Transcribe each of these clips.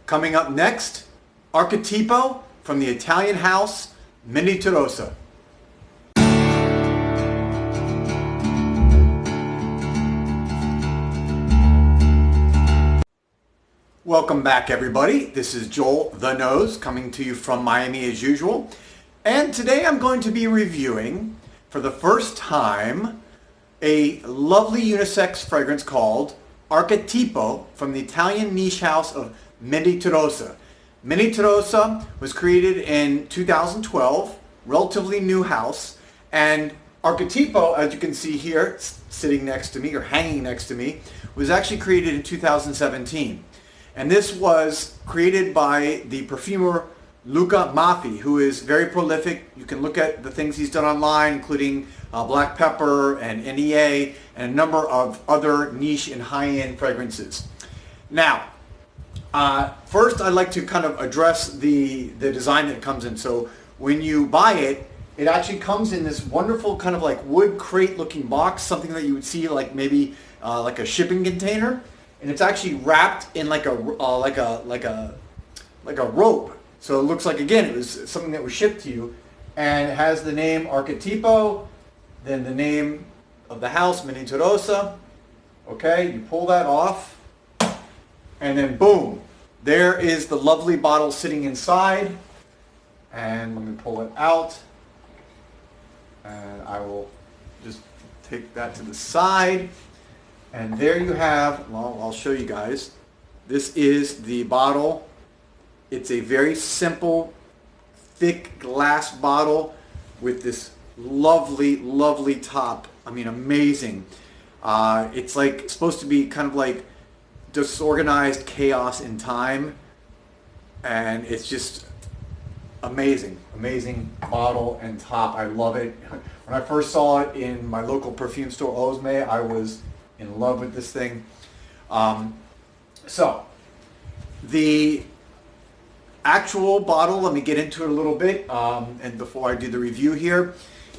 Coming up next, Archetipo from the Italian house Mendittorosa. Welcome back, everybody. This is Joel the Nose coming to you from Miami as usual. And today I'm going to be reviewing for the first time a lovely unisex fragrance called Archetipo from the Italian niche house of Mendittorosa. Mendittorosa was created in 2012, relatively new house, and Archetipo, as you can see here, sitting next to me or hanging next to me, was actually created in 2017. And this was created by the perfumer Luca Maffei, who is very prolific. You can look at the things he's done online, including black pepper and NEA and a number of other niche and high-end fragrances. Now, first I'd like to kind of address the design that it comes in. So when you buy it, it actually comes in this wonderful kind of like wood crate looking box, something that you would see like maybe like a shipping container, and it's actually wrapped in like a rope. So it looks like, again, it was something that was shipped to you, and it has the name Archetipo, then the name of the house, Mendittorosa. Okay, you pull that off, and then boom, there is the lovely bottle sitting inside. And let me pull it out, and I will just take that to the side. And there you have, well, I'll show you guys. This is the bottle. It's a very simple, thick glass bottle with this lovely, lovely top. I mean, amazing. It's like supposed to be kind of like disorganized chaos in time, and it's just amazing. Amazing bottle and top. I love it. When I first saw it in my local perfume store, Osme, I was in love with this thing. So the actual bottle, let me get into it a little bit, and before I do the review here,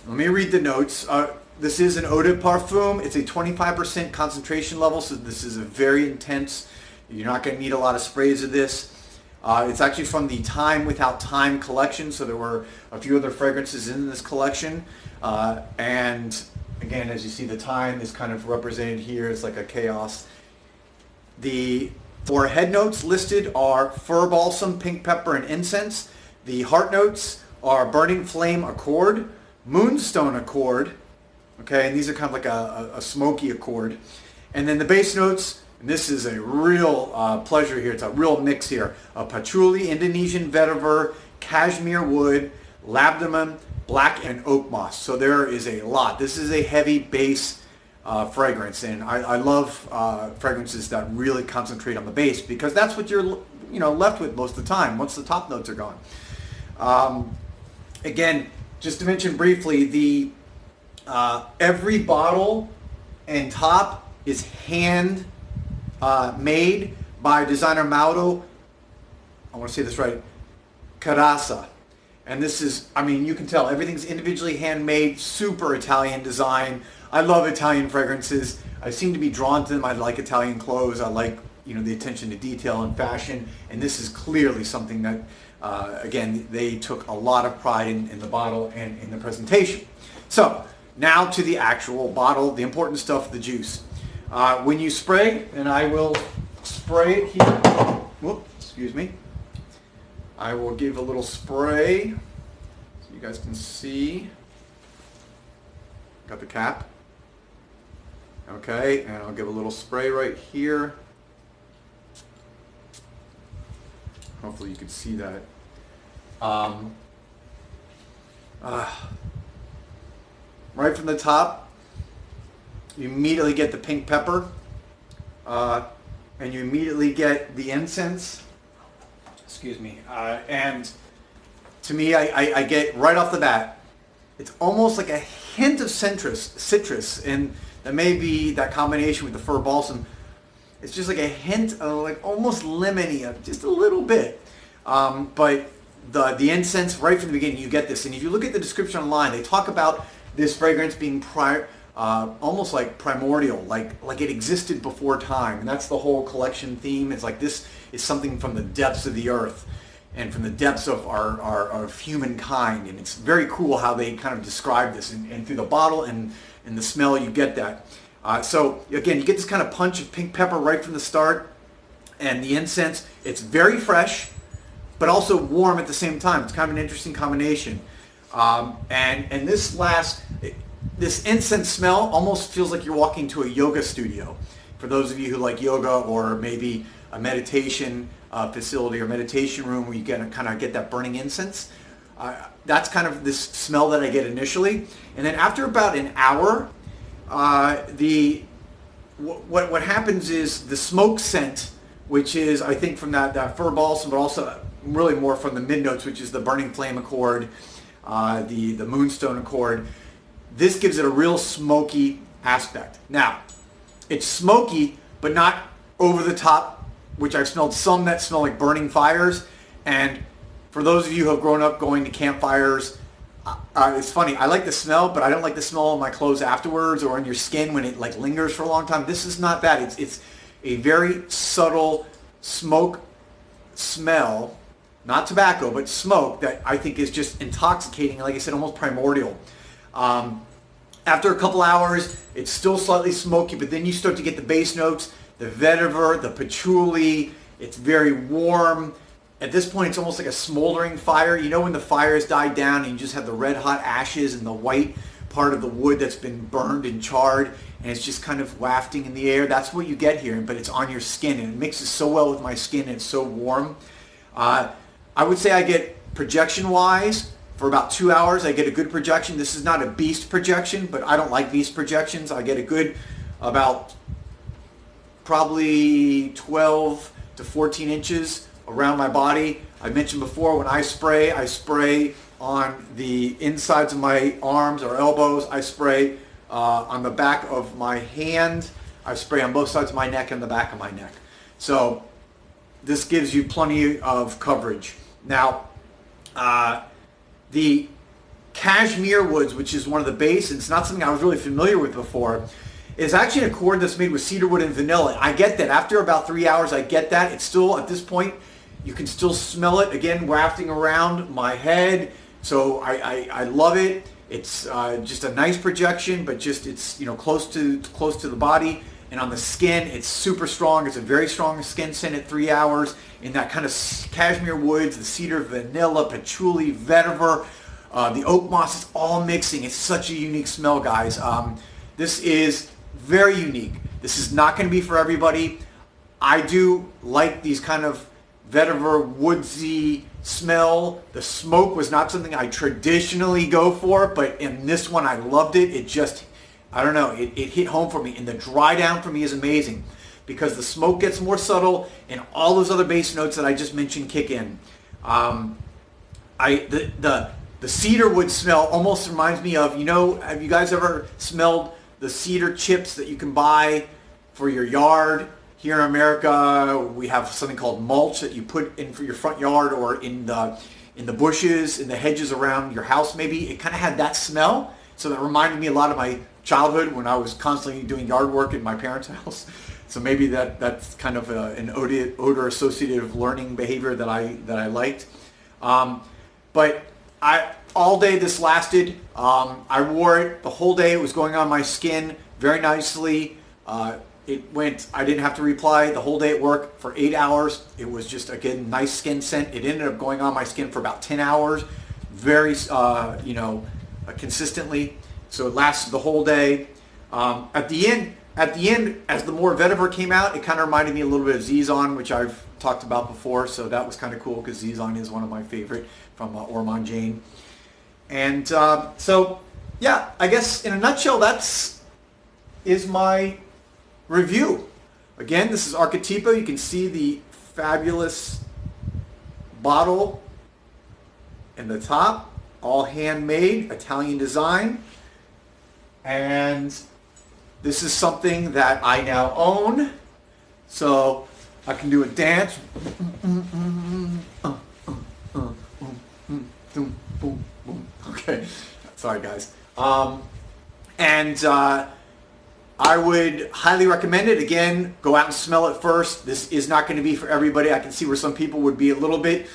let me read the notes. This is an eau de parfum. It's a 25% concentration level, so this is a very intense. You're not going to need a lot of sprays of this. It's actually from the Time Without Time collection, so there were a few other fragrances in this collection. And again, as you see, the time is kind of represented here. It's like a chaos. The 4 head notes listed are fir balsam, pink pepper, and incense. The heart notes are burning flame accord, moonstone accord, okay, and these are kind of like a smoky accord. And then the base notes, and this is a real pleasure here, it's a real mix here, Patchouli, Indonesian vetiver, Cashmere wood, Labdanum, black, and Oakmoss. So there is a lot. This is a heavy base fragrance, and I love fragrances that really concentrate on the base, because that's what you're left with most of the time once the top notes are gone. Again, just to mention briefly, the every bottle and top is hand made by designer Mauro, I want to say this right, Carrazza. And this is, I mean, you can tell everything's individually handmade, super Italian design. I love Italian fragrances. I seem to be drawn to them. I like Italian clothes. I like, the attention to detail and fashion. And this is clearly something that, again, they took a lot of pride in the bottle and in the presentation. So now to the actual bottle, the important stuff, the juice. When you spray, and I will spray it here. Whoop, excuse me. I will give a little spray so you guys can see. Got the cap. Okay, and I'll give a little spray right here. Hopefully you can see that. Right from the top, you immediately get the pink pepper, and you immediately get the incense. Excuse me. And to me, I get right off the bat, it's almost like a hint of citrus, and that may be that combination with the fir balsam. It's just like a hint of like almost lemony, just a little bit. But the incense, right from the beginning, you get this. And if you look at the description online, they talk about this fragrance being almost like primordial, like it existed before time. And that's the whole collection theme. It's like this is something from the depths of the earth and from the depths of of humankind. And it's very cool how they kind of describe this. And through the bottle and the smell, you get that. So again, you get this kind of punch of pink pepper right from the start. And the incense, it's very fresh, but also warm at the same time. It's kind of an interesting combination. And this incense smell almost feels like you're walking to a yoga studio. For those of you who like yoga, or maybe a meditation facility or meditation room where you kind of get that burning incense. That's kind of this smell that I get initially. And then after about an hour, what happens is the smoke scent, which is, I think, from that fir balsam, but also really more from the mid notes, which is the burning flame accord, the moonstone accord. This gives it a real smoky aspect. Now, it's smoky, but not over the top, which I've smelled some that smell like burning fires. And for those of you who have grown up going to campfires, it's funny, I like the smell, but I don't like the smell on my clothes afterwards or on your skin when it like lingers for a long time. This is not that. It's a very subtle smoke smell, not tobacco, but smoke, that I think is just intoxicating. Like I said, almost primordial. After a couple hours, it's still slightly smoky, but then you start to get the base notes, the vetiver, the patchouli. It's very warm. At this point, it's almost like a smoldering fire. You know when the fires die down and you just have the red hot ashes and the white part of the wood that's been burned and charred, and it's just kind of wafting in the air? That's what you get here, but it's on your skin, and it mixes so well with my skin, and it's so warm. I would say I get, projection-wise, for about 2 hours, I get a good projection. This is not a beast projection, but I don't like beast projections. I get a good, about probably 12 to 14 inches around my body. I mentioned before, when I spray on the insides of my arms or elbows. I spray on the back of my hand. I spray on both sides of my neck and the back of my neck. So this gives you plenty of coverage. Now, the Cashmere woods, which is one of the base, and it's not something I was really familiar with before, is actually an accord that's made with cedarwood and vanilla. I get that. After about 3 hours, I get that. It's still, at this point, you can still smell it, again, wafting around my head. So I love it. It's just a nice projection, but just it's, you know, close to the body. And on the skin, it's super strong. It's a very strong skin scent at 3 hours. In that kind of cashmere woods, the cedar, vanilla, patchouli, vetiver, the oakmoss, it's all mixing. It's such a unique smell, guys. This is very unique. This is not going to be for everybody. I do like these kind of vetiver, woodsy smell. The smoke was not something I traditionally go for, but in this one, I loved it. It just, I don't know, it hit home for me. And the dry down for me is amazing because the smoke gets more subtle and all those other base notes that I just mentioned kick in. The cedar wood smell almost reminds me of, you know, have you guys ever smelled the cedar chips that you can buy for your yard? Here in America, we have something called mulch that you put in for your front yard or in the bushes, in the hedges around your house maybe. It kind of had that smell. So that reminded me a lot of my childhood when I was constantly doing yard work in my parents' house. So maybe that's kind of an odor associative learning behavior that I liked. But all day this lasted. I wore it the whole day. It was going on my skin very nicely. I didn't have to reply the whole day at work for 8 hours. It was just, again, nice skin scent. It ended up going on my skin for about 10 hours, very, consistently. So it lasted the whole day. At the end, as the more vetiver came out, it kind of reminded me a little bit of Zizon, which I've talked about before. So that was kind of cool because Zizon is one of my favorite from Ormond Jane. And so, yeah, I guess in a nutshell, is my review. Again, this is Archetipo. You can see the fabulous bottle in the top, all handmade, Italian design. And this is something that I now own, so I can do a dance. Okay, sorry guys. And I would highly recommend it. Again, go out and smell it first. This is not going to be for everybody. I can see where some people would be a little bit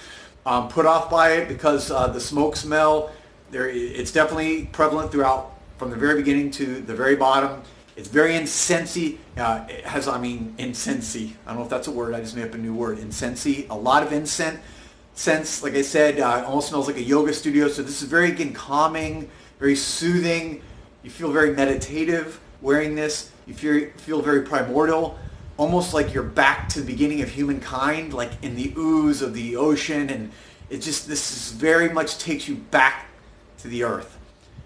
put off by it because the smoke smell, it's definitely prevalent throughout from the very beginning to the very bottom. It's very incensey. It has, incensey. I don't know if that's a word. I just made up a new word. Incensey. A lot of incense. Like I said, almost smells like a yoga studio. So this is very, again, calming, very soothing. You feel very meditative wearing this. You feel very primordial, almost like you're back to the beginning of humankind, like in the ooze of the ocean. And this is very much takes you back to the earth.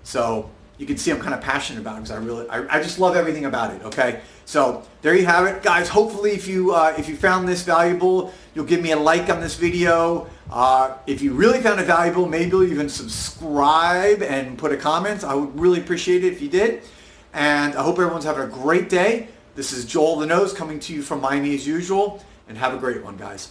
So you can see I'm kind of passionate about it because I just love everything about it. Okay, so there you have it, guys. Hopefully, if you found this valuable, you'll give me a like on this video. If you really found it valuable, maybe you'll even subscribe and put a comment. I would really appreciate it if you did. And I hope everyone's having a great day. This is Joel the Nose coming to you from Miami as usual, and have a great one, guys.